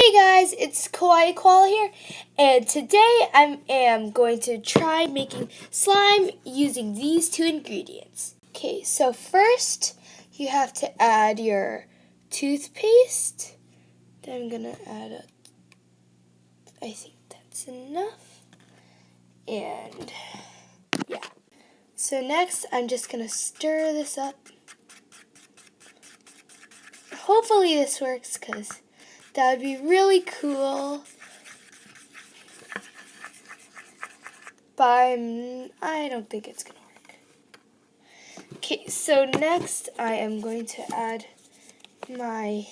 Hey guys, it's Kawaii Koala here, and today I am going to try making slime using these two ingredients. Okay, so first you have to add your toothpaste. Then I'm gonna add I think that's enough. And yeah. So next I'm just gonna stir this up. Hopefully this works because that would be really cool. But I don't think it's going to work. Okay, so next I am going to add my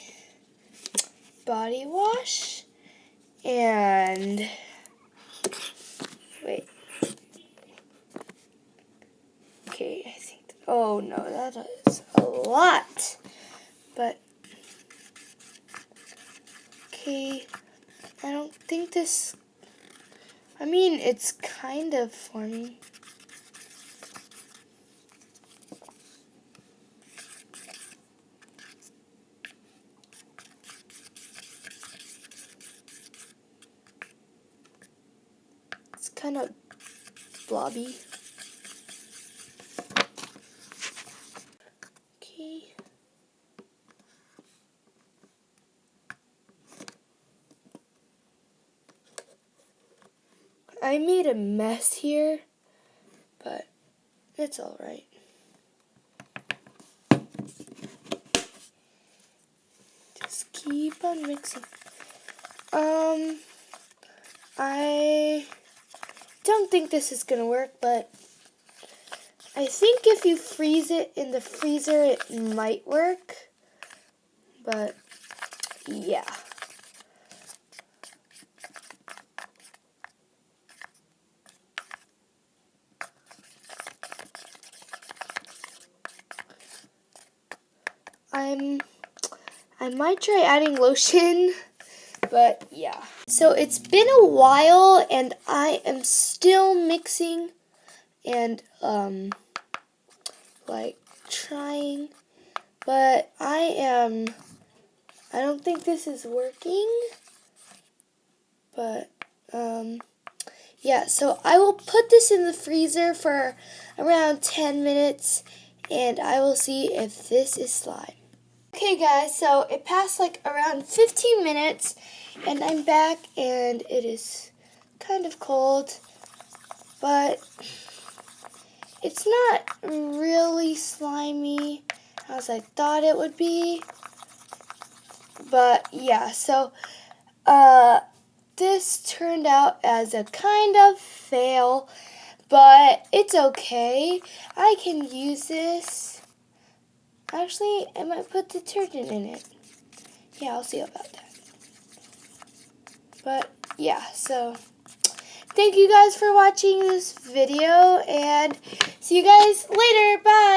body wash. And wait. Okay, I think, oh no, that is a lot. But, okay, I don't think this, it's kind of forming. It's kind of blobby. Okay. I made a mess here, but it's all right. Just keep on mixing. I don't think this is gonna work, but I think if you freeze it in the freezer, it might work. But yeah. I might try adding lotion, but yeah. So it's been a while and I am still mixing and like trying, but I don't think this is working. But yeah, so I will put this in the freezer for around 10 minutes and I will see if this is slime. Okay guys, so it passed like around 15 minutes and I'm back and it is kind of cold, but it's not really slimy as I thought it would be. But yeah, so this turned out as a kind of fail, but it's okay. I can use this. Actually, I might put detergent in it. Yeah, I'll see about that. But yeah, so thank you guys for watching this video and see you guys later. Bye.